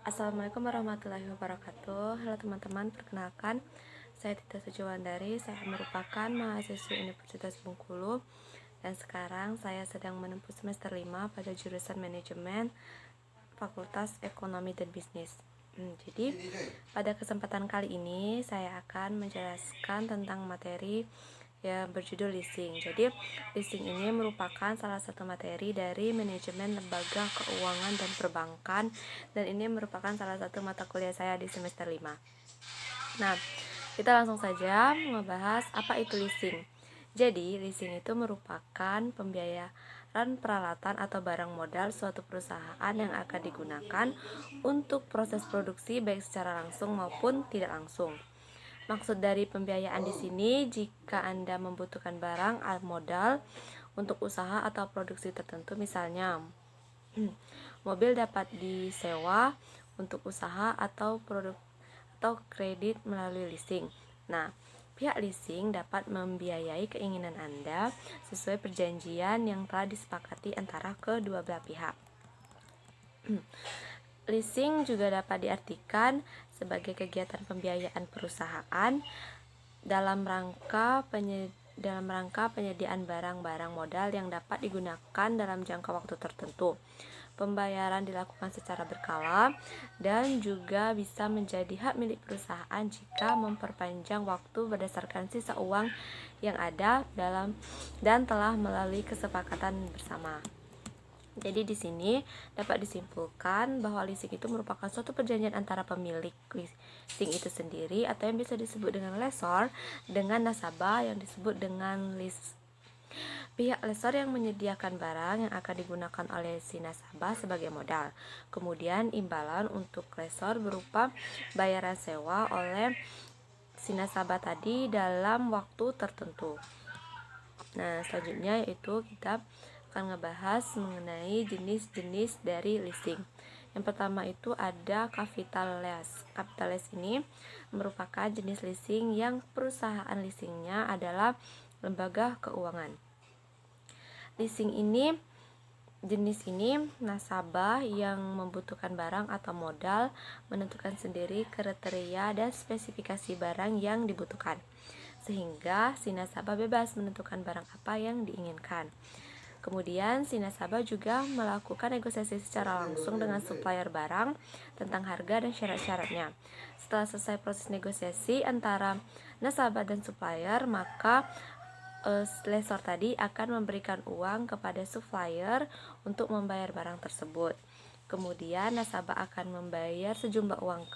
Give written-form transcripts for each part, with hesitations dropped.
Assalamualaikum warahmatullahi wabarakatuh. Halo teman-teman, perkenalkan saya Tita Suciwandari. Saya merupakan mahasiswi Universitas Bengkulu dan sekarang saya sedang menempuh semester 5 pada jurusan manajemen Fakultas Ekonomi dan Bisnis. Jadi pada kesempatan kali ini saya akan menjelaskan tentang materi yang berjudul leasing. Jadi leasing ini merupakan salah satu materi dari manajemen lembaga keuangan dan perbankan, dan ini merupakan salah satu mata kuliah saya di semester 5. Nah, kita langsung saja membahas apa itu leasing. Jadi, leasing itu merupakan pembiayaan peralatan atau barang modal suatu perusahaan yang akan digunakan untuk proses produksi baik secara langsung maupun tidak langsung. Maksud dari pembiayaan di sini, jika Anda membutuhkan barang modal untuk usaha atau produksi tertentu, misalnya mobil dapat disewa untuk usaha atau produk atau kredit melalui leasing. Nah, pihak leasing dapat membiayai keinginan Anda sesuai perjanjian yang telah disepakati antara kedua belah pihak. Leasing juga dapat diartikan sebagai kegiatan pembiayaan perusahaan dalam rangka penyediaan barang-barang modal yang dapat digunakan dalam jangka waktu tertentu. Pembayaran dilakukan secara berkala dan juga bisa menjadi hak milik perusahaan jika memperpanjang waktu berdasarkan sisa uang yang ada dan telah melalui kesepakatan bersama. Jadi di sini dapat disimpulkan bahwa leasing itu merupakan suatu perjanjian antara pemilik leasing itu sendiri atau yang bisa disebut dengan lessor dengan nasabah yang disebut dengan lease. Pihak lessor yang menyediakan barang yang akan digunakan oleh si nasabah sebagai modal. Kemudian imbalan untuk lessor berupa bayaran sewa oleh si nasabah tadi dalam waktu tertentu. Nah, selanjutnya yaitu kita akan ngebahas mengenai jenis-jenis dari leasing. Yang pertama itu ada capital lease. Capital lease ini merupakan jenis leasing yang perusahaan leasingnya adalah lembaga keuangan. Jenis ini nasabah yang membutuhkan barang atau modal menentukan sendiri kriteria dan spesifikasi barang yang dibutuhkan, sehingga si nasabah bebas menentukan barang apa yang diinginkan. Kemudian si nasabah juga melakukan negosiasi secara langsung dengan supplier barang tentang harga dan syarat-syaratnya. Setelah selesai proses negosiasi antara nasabah dan supplier, maka lessor tadi akan memberikan uang kepada supplier untuk membayar barang tersebut. Kemudian nasabah akan membayar sejumlah uang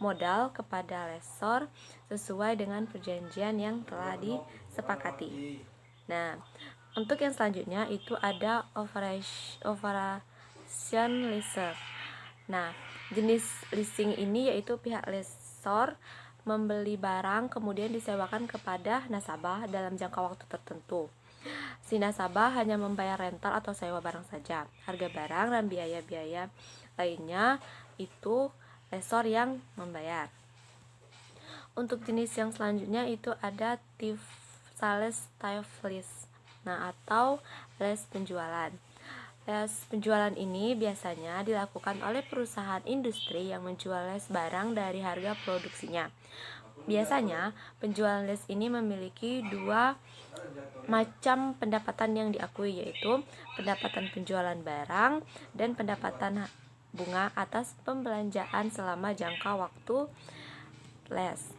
modal kepada lessor sesuai dengan perjanjian yang telah disepakati. Nah, untuk yang selanjutnya itu ada operation leaser. Nah, jenis leasing ini yaitu pihak lessor membeli barang kemudian disewakan kepada nasabah dalam jangka waktu tertentu. Si nasabah hanya membayar rental atau sewa barang saja. Harga barang dan biaya-biaya lainnya itu lessor yang membayar. Untuk jenis yang selanjutnya itu ada sales type lease. Nah, atau lease penjualan. Lease penjualan ini biasanya dilakukan oleh perusahaan industri yang menjual lease barang dari harga produksinya. Biasanya, penjualan lease ini memiliki dua macam pendapatan yang diakui, yaitu pendapatan penjualan barang dan pendapatan bunga atas pembelanjaan selama jangka waktu lease.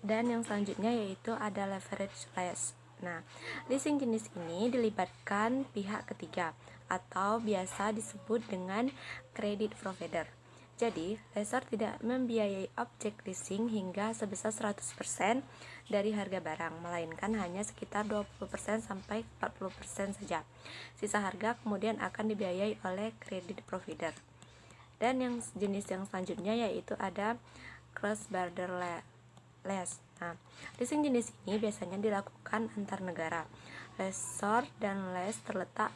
Dan yang selanjutnya yaitu ada leverage lease. Nah, leasing jenis ini dilibatkan pihak ketiga atau biasa disebut dengan credit provider. Jadi, lessor tidak membiayai objek leasing hingga sebesar 100% dari harga barang, melainkan hanya sekitar 20% sampai 40% saja. Sisa harga kemudian akan dibiayai oleh credit provider. Dan yang jenis yang selanjutnya yaitu ada cross border lease. Nah, leasing jenis ini biasanya dilakukan antar negara. Lessor dan lease terletak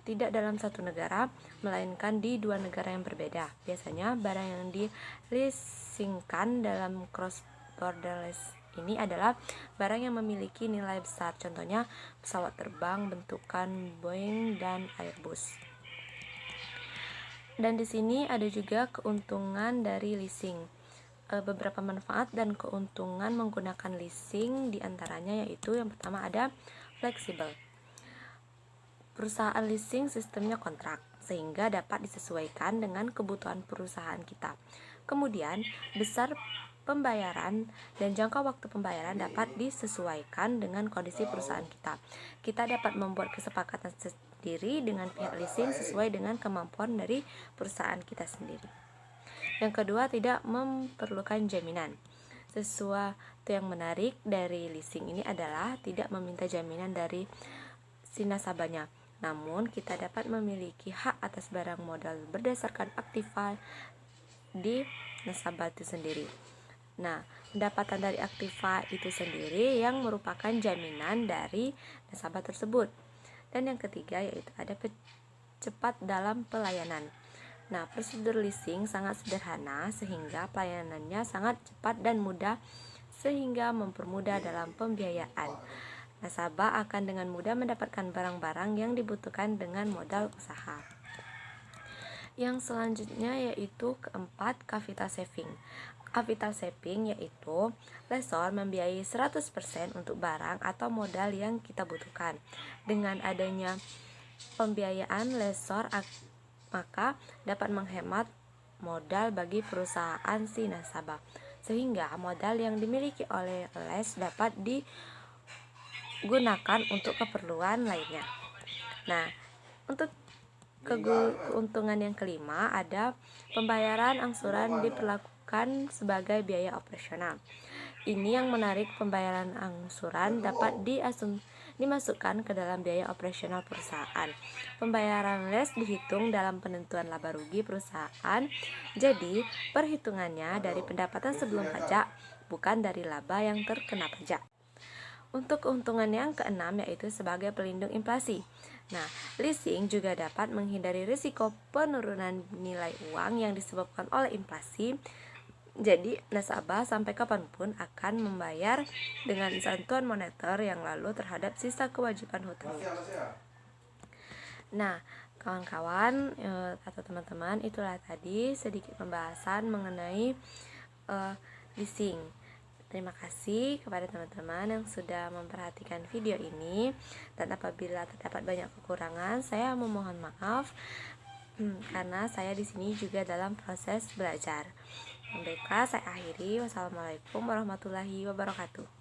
tidak dalam satu negara, melainkan di dua negara yang berbeda. Biasanya barang yang di-leasingkan dalam cross border lease ini adalah barang yang memiliki nilai besar. Contohnya pesawat terbang bentukan Boeing dan Airbus. Dan di sini ada juga keuntungan dari leasing. Beberapa manfaat dan keuntungan menggunakan leasing diantaranya yaitu yang pertama ada fleksibel. Perusahaan leasing sistemnya kontrak sehingga dapat disesuaikan dengan kebutuhan perusahaan kita. Kemudian, besar pembayaran dan jangka waktu pembayaran dapat disesuaikan dengan kondisi perusahaan kita. Kita dapat membuat kesepakatan sendiri dengan pihak leasing sesuai dengan kemampuan dari perusahaan kita sendiri. Yang kedua, tidak memerlukan jaminan. Sesuatu yang menarik dari leasing ini adalah tidak meminta jaminan dari si nasabahnya. Namun, kita dapat memiliki hak atas barang modal berdasarkan aktiva di nasabah itu sendiri. Nah, pendapatan dari aktiva itu sendiri yang merupakan jaminan dari nasabah tersebut. Dan yang ketiga yaitu ada cepat dalam pelayanan. Nah, prosedur leasing sangat sederhana sehingga pelayanannya sangat cepat dan mudah sehingga mempermudah dalam pembiayaan. Nasabah akan dengan mudah mendapatkan barang-barang yang dibutuhkan dengan modal usaha. Yang selanjutnya yaitu keempat, capital saving. Capital saving yaitu lessor membiayai 100% untuk barang atau modal yang kita butuhkan. Dengan adanya pembiayaan lessor maka dapat menghemat modal bagi perusahaan si nasabah, sehingga modal yang dimiliki oleh les dapat digunakan untuk keperluan lainnya. Nah, untuk keuntungan yang kelima ada pembayaran angsuran diperlakukan sebagai biaya operasional. Ini yang menarik, pembayaran angsuran dapat dimasukkan ke dalam biaya operasional perusahaan. Pembayaran les dihitung dalam penentuan laba rugi perusahaan. Jadi, perhitungannya dari pendapatan sebelum pajak, bukan dari laba yang terkena pajak. Untuk keuntungan yang keenam yaitu sebagai pelindung inflasi. Nah, leasing juga dapat menghindari risiko penurunan nilai uang yang disebabkan oleh inflasi. Jadi, nasabah sampai kapanpun akan membayar dengan santuan moneter yang lalu terhadap sisa kewajiban hutangnya. Nah, kawan-kawan atau teman-teman, itulah tadi sedikit pembahasan mengenai leasing. Terima kasih kepada teman-teman yang sudah memperhatikan video ini, dan apabila terdapat banyak kekurangan, saya memohon maaf karena saya di sini juga dalam proses belajar. Baiklah, saya akhiri. Wassalamualaikum warahmatullahi wabarakatuh.